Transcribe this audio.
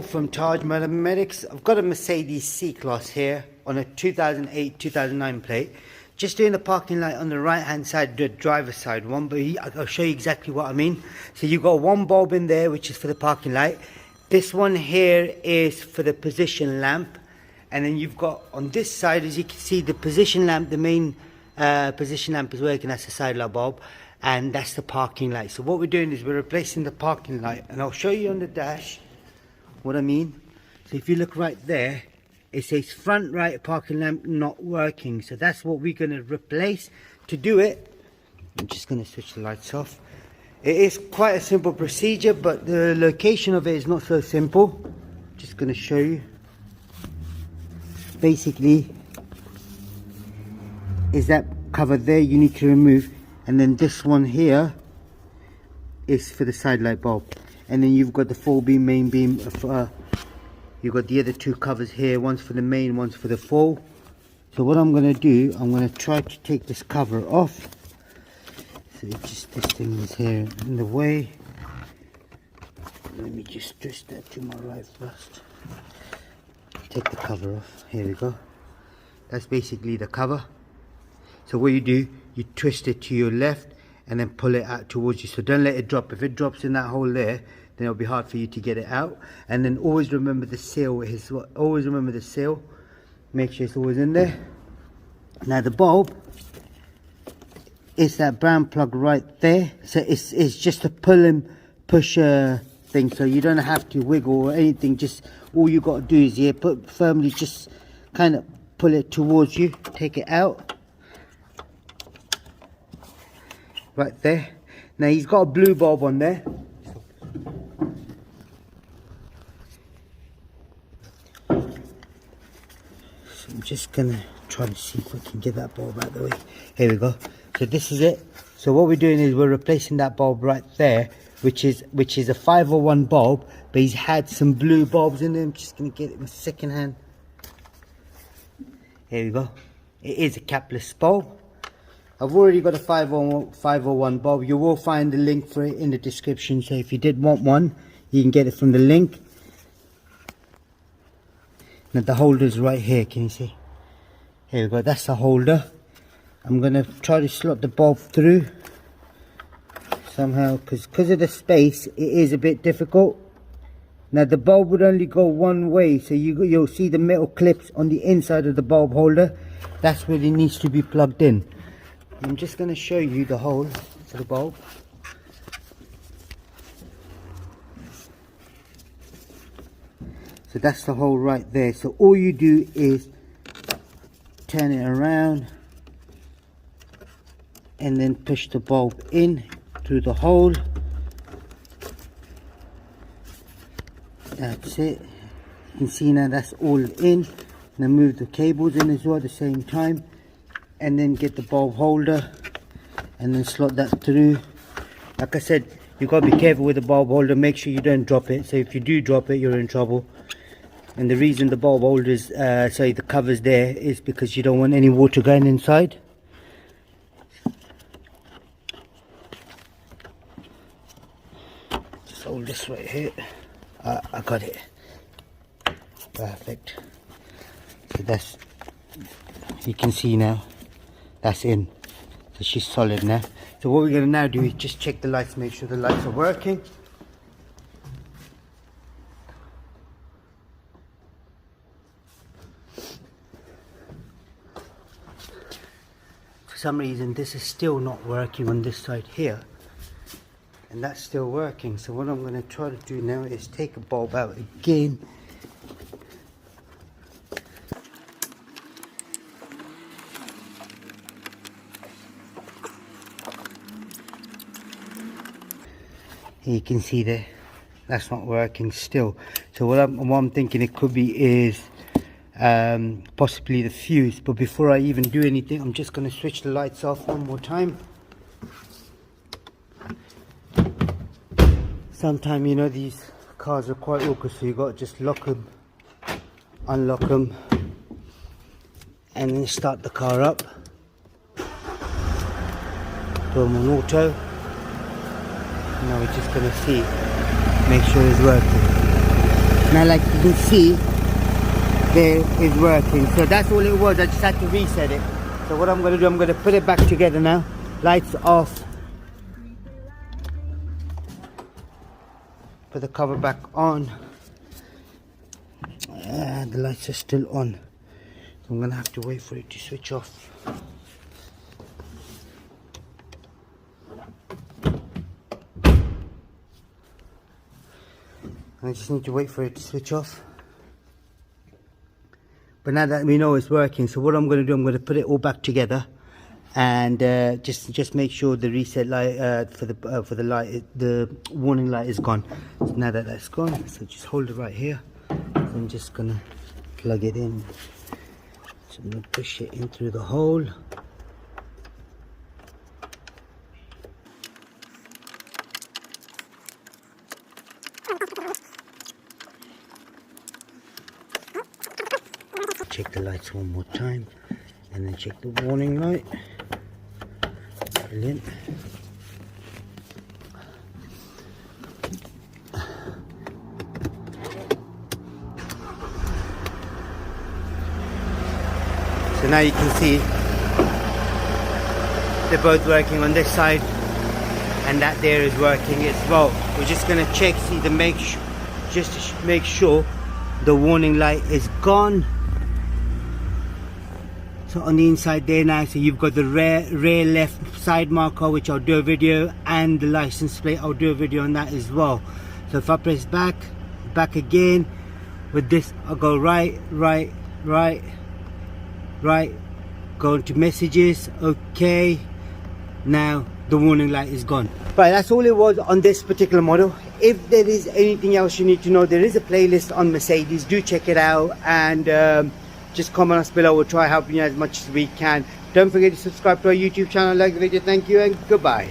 from Tajmotormedics. I've got a Mercedes C Class here on a 2008-2009 plate. Just doing the parking light on the right hand side, the driver's side one, but I'll show you exactly what I mean. So you've got one bulb in there which is for the parking light. This one here is for the position lamp. And then you've got on this side, as you can see, the position lamp, the main position lamp is working, that's the sidelight bulb. And that's the parking light. So what we're doing is we're replacing the parking light. And I'll show you on the dash what I mean. So if you look right there, it says front right parking lamp not working. So that's what we're going to replace. To do it, I'm just going to switch the lights off. It is quite a simple procedure, but the location of it is not so simple. Just going to show you. Basically, is that cover there you need to remove, and then this one here is for the side light bulb, and then you've got the full beam, main beam. You've got the other two covers here, one's for the main, one's for the full. So what I'm going to do, I'm going to try to take this cover off. So it's just this thing is here in the way. Let me just twist that to my right first. Take the cover off. Here we go. That's basically the cover. So what you do, you twist it to your left and then pull it out towards you. So don't let it drop. If it drops in that hole there, then it'll be hard for you to get it out. And then always remember the seal. Always remember the seal. Make sure it's always in there. Now the bulb is that brown plug right there. So it's just a pull and push thing. So you don't have to wiggle or anything. Just all you got to do is here, put firmly, just kind of pull it towards you. Take it out. Right there. Now he's got a blue bulb on there. So I'm just gonna try to see if we can get that bulb out of the way. Here we go. So this is it. So what we're doing is we're replacing that bulb right there, which is a 501 bulb, but he's had some blue bulbs in there. I'm just gonna get it in second hand. Here we go. It is a capless bulb. I've already got a 501 bulb. You will find the link for it in the description. So if you did want one, you can get it from the link. Now the holder's right here. Can you see? Here we go. That's the holder. I'm gonna try to slot the bulb through somehow, because of the space, it is a bit difficult. Now the bulb would only go one way, so you'll see the metal clips on the inside of the bulb holder. That's where it needs to be plugged in. I'm just going to show you the hole for the bulb. So that's the hole right there. So all you do is turn it around and then push the bulb in through the hole. That's it. You can see now that's all in. Now move the cables in as well at the same time, and then get the bulb holder and then slot that through. Like I said, you've got to be careful with the bulb holder. Make sure you don't drop it. So if you do drop it, you're in trouble. And the reason the bulb holder is, the cover's there, is because you don't want any water going inside. Just hold this right here. I got it. Perfect. So that's, you can see now, that's in. So she's solid now. So what we're going to now do is just check the lights, make sure the lights are working. For some reason this is still not working on this side here, and that's still working. So what I'm going to try to do now is take a bulb out again. You can see there, that's not working still. So what I'm thinking it could be is possibly the fuse. But before I even do anything, I'm just going to switch the lights off one more time. Sometimes, you know, these cars are quite awkward, so you got to just lock them, unlock them, and then start the car up. Put them on auto. Now we're just going to see, make sure it's working. Now like you can see, there is working. So that's all it was. I just had to reset it. So what I'm going to do, I'm going to put it back together now. Lights off. Put the cover back on. The lights are still on. So I'm going to have to wait for it to switch off. I just need to wait for it to switch off. But now that we know it's working, so what I'm going to do, I'm going to put it all back together, and just make sure the reset light for the light, the warning light is gone. So now that that's gone, so just hold it right here. I'm just going to plug it in. So I'm going to push it in through the hole. Check the lights one more time, and then check the warning light. Brilliant. So now you can see they're both working on this side, and that there is working as well. We're just going to check, see the just to make sure the warning light is gone. So on the inside there now, so you've got the rear left side marker, which I'll do a video, and the license plate, I'll do a video on that as well. So if I press back again, with this I'll go right, go into messages. Okay, now the warning light is gone. Right, that's all it was on this particular model. If there is anything else you need to know, there is a playlist on Mercedes. Do check it out, and just comment us below. We'll try helping you as much as we can. Don't forget to subscribe to our YouTube channel, like the video. Thank you and goodbye.